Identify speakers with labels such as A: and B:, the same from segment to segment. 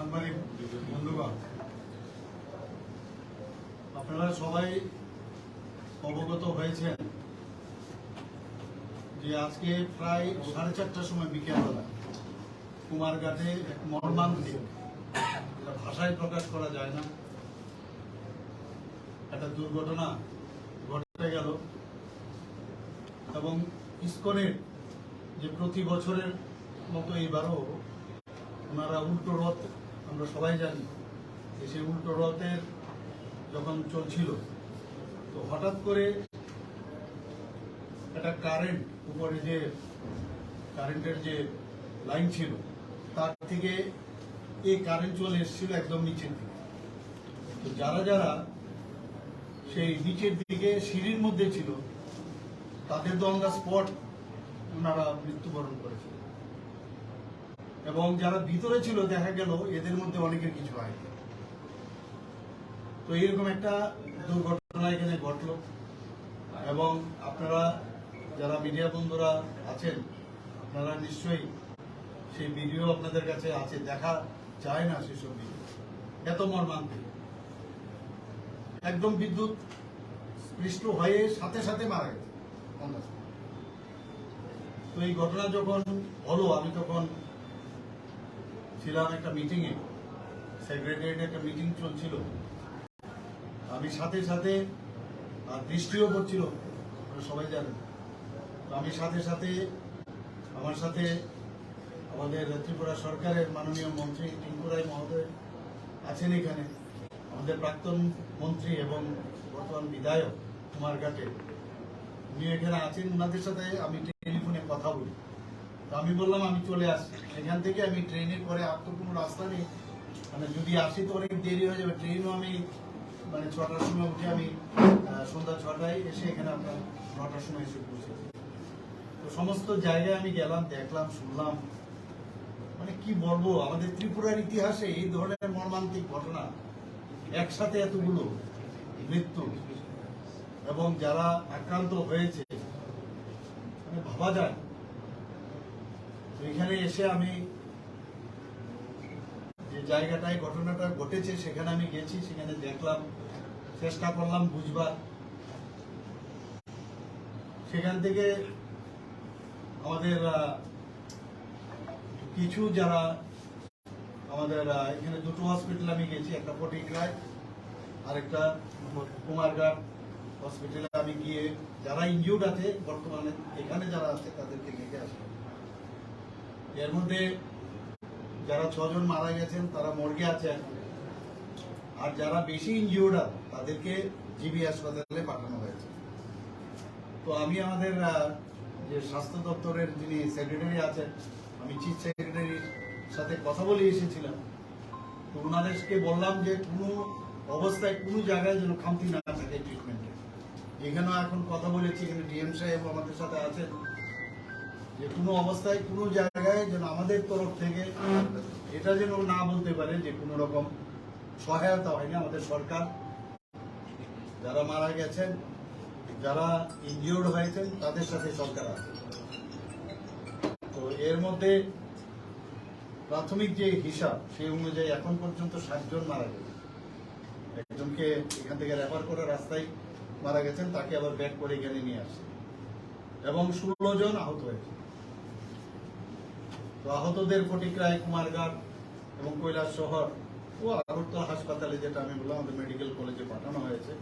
A: সাংবাদিক বন্ধুগণ, আপনারা সবাই অবগত হয়েছেন যে আজকে প্রায় 4:30টার সময় বিকেলবেলা কুমারঘাটে এক মর্মান্তিক, ভাষায় প্রকাশ করা যায় না, একটা দুর্ঘটনা ঘটে গেল। এবং ইসকনের যে প্রতি বছরের মতো এইবারও ওনারা উল্টো রথ, আমরা সবাই জানি যে সেই উল্টো রথের যখন চলছিল, তো হঠাৎ করে একটা কারেন্ট, উপরে যে কারেন্টের যে লাইন ছিল তার থেকে এই কারেন্ট চলে এসেছিল একদম নিচের দিকে। তো যারা যারা সেই নিচের দিকে সিঁড়ির মধ্যে ছিল তাদের তো অন দ্য স্পট ওনারা মৃত্যুবরণ করেছিল, এবং যারা ভিতরে ছিল দেখা গেল এদের মধ্যে অনেকের কিছু হয়নি। তো এরকম একটা দুর্ঘটনা এখানে ঘটলো, এবং আপনারা যারা মিডিয়া বন্ধুরা আছেন আপনারা নিশ্চয়ই সেই ভিডিও আপনাদের কাছে আছে, দেখা যায় না সেসব ভিডিও, এত মর্মান্তিক। একদম বিদ্যুৎ স্পৃষ্ট হয়ে সাথে সাথে মারা গেছে। তো এই ঘটনা যখন হলো আমি তখন ছিলাম একটা মিটিংয়ে, সেক্রেটারিয়েটে একটা মিটিং চলছিল। আমি সাথে সাথে, আর বৃষ্টিও পড়ছিল সবাই জানেন, আমি সাথে সাথে আমার সাথে আমাদের ত্রিপুরা সরকারের মাননীয় মন্ত্রী টিঙ্কু রায় মহোদয় আছেন এখানে, আমাদের প্রাক্তন মন্ত্রী এবং বর্তমান বিধায়ক কুমারঘাটে উনি এখানে আছেন, ওনাদের সাথে আমি টেলিফোনে কথা বলি। তো আমি বললাম আমি চলে আসছি, এখান থেকে আমি ট্রেনে করে আর তো কোনো রাস্তা নেই, মানে যদি আসি তো অনেক দেরি হয়ে যাবে। ট্রেনও আমি মানে 6টার সময় উঠে আমি সন্ধ্যা 6টায় এসে এখানে আপনার 9টার সময় এসে পৌঁছেছি। তো সমস্ত জায়গায় আমি গেলাম, দেখলাম, শুনলাম, মানে কি বলবো, আমাদের ত্রিপুরার ইতিহাসে এই ধরনের মর্মান্তিক ঘটনা, একসাথে এতগুলো মৃত্যু এবং যারা আক্রান্ত হয়েছে, মানে ভাবা যায়। এখানে এসে আমি যে জায়গাটায় ঘটনাটা ঘটেছে সেখানে আমি গেছি, সেখানে দেখলাম, চেষ্টা করলাম বুঝবার। সেখান থেকে আমাদের কিছু যারা আমাদের এখানে দুটো হসপিটাল আমি গেছি, একটা ফটিকরায় আর একটা কুমারঘাট হসপিটালে আমি গিয়ে যারা ইনজিউর্ড আছে বর্তমানে এখানে যারা আছে তাদেরকে দেখে আসলাম। এর মধ্যে যারা 6 জন মারা গেছেন তারা মর্গে আছে এখন, আর যারা বেশি ইনজিউর্ড তাদেরকে জিবি হাসপাতালে পাঠানো হয়েছে। তো আমি আমাদের যে স্বাস্থ্য দপ্তরের যিনি সেক্রেটারি আছেন, আমি চিফ সেক্রেটারির সাথে কথা বলে এসেছিলাম। তো ওনাদেরকে বললাম যে কোনো অবস্থায় কোনো জায়গায় যেন খামতি না থাকে ট্রিটমেন্টে। এখানেও এখন কথা বলেছি, এখানে ডিএম সাহেব আমাদের সাথে আছেন, যে কোনো অবস্থায় কোনো জায়গায় যেন আমাদের তরফ থেকে এটা যেন না বলতে পারে যে কোনো রকম সহায়তা হয়নি। আমাদের সরকার যারা মারা গেছেন, যারা ইনজিওর্ড হয়েছেন তাদের সাথে সরকার আছে। তো এর মধ্যে প্রাথমিক যে হিসাব সেই অনুযায়ী এখন পর্যন্ত 7 জন মারা গেছে। একজনকে এখান থেকে রেফার করে রাস্তায় মারা গেছেন, তাকে আবার ব্যাক করে এখানে নিয়ে আসছে, এবং 16 জন আহত হয়েছে। তো আহতদের ফটিকরায়, কুমারঘাট এবং কৈলাস শহর ও আগরতলা হাসপাতালে, যেটা আমি বললাম আমাদের মেডিকেল কলেজে পাঠানো হয়েছে।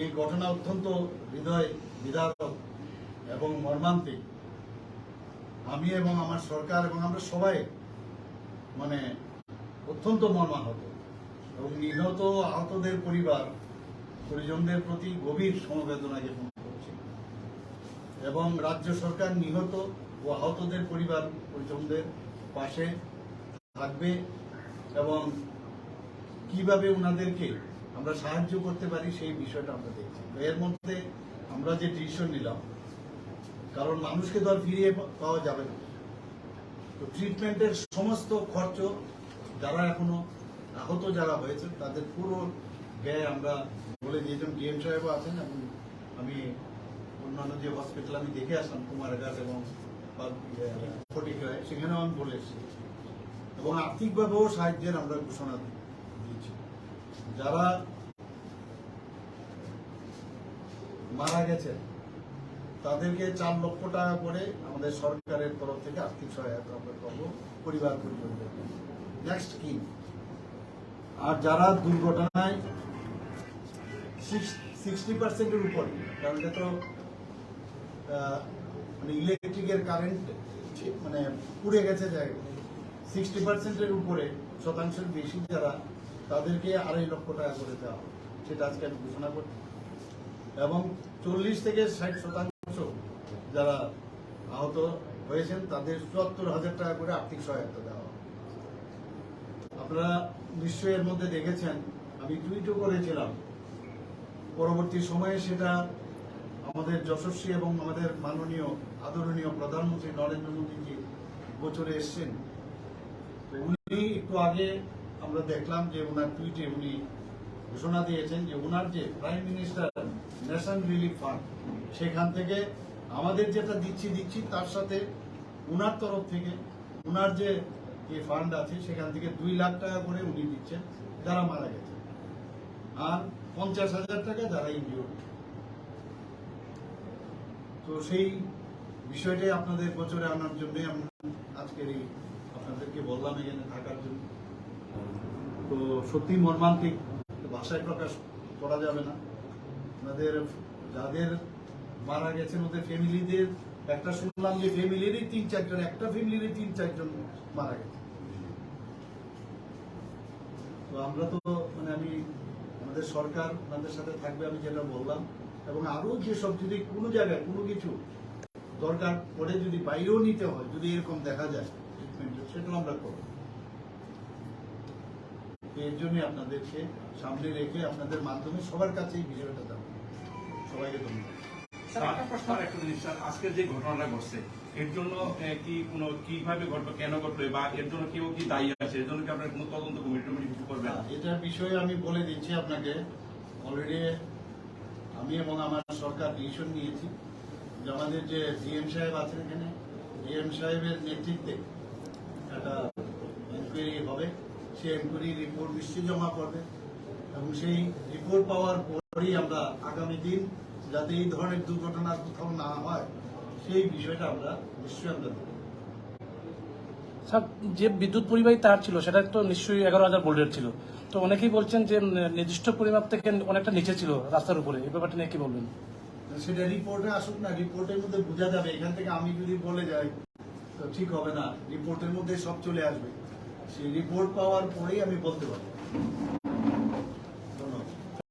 A: এই ঘটনা অত্যন্ত হৃদয় বিদারক এবং মর্মান্তিক। আমি এবং আমার সরকার এবং আমরা সবাই মানে অত্যন্ত মর্মাহত, এবং নিহত আহতদের পরিজনদের প্রতি গভীর সমবেদনা জ্ঞাপন করছি, এবং রাজ্য সরকার নিহত ও আহতদের পরিজনদের পাশে থাকবে, এবং কিভাবে ওনাদেরকে আমরা সাহায্য করতে পারি সেই বিষয়টা আমরা দেখছি। এর মধ্যে আমরা যে ডিসিশন নিলাম, কারণ মানুষকে তো আর ফিরিয়ে পাওয়া যাবে না, তো ট্রিটমেন্টের সমস্ত খরচ যারা এখনো আহত যারা হয়েছেন তাদের পুরো ব্যয় আমরা বলে দিয়েছিলাম। ডিএম সাহেবও আছেন, এবং আমি অন্যান্য যে হসপিটাল আমি দেখে আসলাম কুমারঘাট এবং ফটিকরায়, সেখানেও আমি বলে এসেছি। এবং আর্থিকভাবেও সাহায্যের আমরা ঘোষণা দিয়েছি। যারা মারা গেছেন তাদেরকে 4 লক্ষ টাকা করে আমাদের সরকারের তরফ থেকে আর্থিক সহায়তা আমরা করবো পরিবার পরিজনদের। নেক্সট কি, আর যারা দুর্ঘটনায় 60%-এর উপরে, কারণ এটা তো মানে ইলেকট্রিকের কারেন্ট মানে পুড়ে গেছে জায়গা, 60%-এর উপরে শতাংশের বেশি যারা, তাদেরকে 2.5 লক্ষ টাকা করে দেওয়া হবে, সেটা আজকে আমি ঘোষণা করছি। এবং 40 থেকে 60% যারা আহত হয়েছেন তাদের 74,000 টাকা করে আর্থিক সহায়তা দেওয়া হবে। আপনারা নিশ্চয়ই এর মধ্যে দেখেছেন, আমি টুইটও করেছিলাম, পরবর্তী সময়ে সেটা আমাদের যশস্বী এবং আমাদের মাননীয় আদরণীয় প্রধানমন্ত্রী নরেন্দ্র মোদীজি গোচরে এসছেন। উনি একটু আগে আমরা দেখলাম যে ওনার টুইটে উনি ঘোষণা দিয়েছেন যে ওনার যে prime minister national relief fund, সেখান থেকে আমাদের যেটা দিচ্ছি তার সাথে ওনার তরফ থেকে ওনার যে ফান্ড আছে সেখান থেকে 2 লাখ টাকা করে উনি দিচ্ছেন যারা মারা গেছে, আর 50,000 টাকা যারা ইনজিওর্ড। তো সেই বিষয়টাই আপনাদের গোচরে আনার জন্য আমি আজকের এই আপনাদেরকে বললাম এখানে থাকার জন্য। তো সত্যি মর্মান্তিক, ভাষায় প্রকাশ করা যাবে না। আপনাদের যাদের মারা গেছেন ওদের ফ্যামিলিদের, একটা শুনলাম যে ফ্যামিলিরই 3-4 জন, একটা ফ্যামিলিরই 3-4 জন মারা গেছে। তো আমরা তো মানে আমি আমাদের সরকার আপনাদের সাথে থাকবে, আমি যেটা বললাম, এবং আরো যেসব যদি কোনো জায়গায় কোনো কিছু দরকার পড়ে, যদি বাইরেও নিতে হয়, যদি এরকম দেখা যায় সেটাও আমরা করবো। এর জন্য আপনাদেরকে সামনে রেখে আপনাদের মাধ্যমে সবার কাছে এই বিষয়টা জানাবো। সবাইকে ধন্যবাদ।
B: আজকের যে ঘটনাটা ঘটছে এর জন্য কি কোনো কিভাবে ঘটলো, কেন ঘটলো, বা এর জন্য কেউ কি দায়ী আছে, এর জন্য কি আপনার কোনো তদন্ত কমিটি কিছু করবেন?
A: এটার বিষয়ে আমি বলে দিচ্ছি আপনাকে, অলরেডি আমি এবং আমার সরকার ডিসিশন নিয়েছি যে আমাদের যে জিএম সাহেব আছেন এখানে, জিএম সাহেবের নেতৃত্বে একটা এনকোয়ারি হবে। সেই এনকোয়ারি রিপোর্ট নিশ্চয়ই জমা করবে, এবং সেই রিপোর্ট পাওয়ার পরেই আমরা আগামী দিন যাতে এই ধরনের দুর্ঘটনা কোথাও না হয় সেই বিষয়টা আমরা নিশ্চয়ই আমরা দেব।
C: স্যার, যে বিদ্যুৎ পরিবাহী তার ছিল সেটা তো নিশ্চয়ই 11,000 ভোল্টের ছিল, তো অনেকেই বলছেন যে নির্দিষ্ট পরিমাপ থেকে অনেকটা নিচে ছিল রাস্তার উপরে, এই ব্যাপারটা নিয়ে কি বলবেন?
A: সেটা রিপোর্টে আসুক না, রিপোর্টের মধ্যে বোঝা যাবে। এখান থেকে আমি যদি বলে যাই তো ঠিক হবে না, রিপোর্টের মধ্যে সব চলে আসবে। সেই রিপোর্ট পাওয়ার পরেই আমি বলতে পারবো।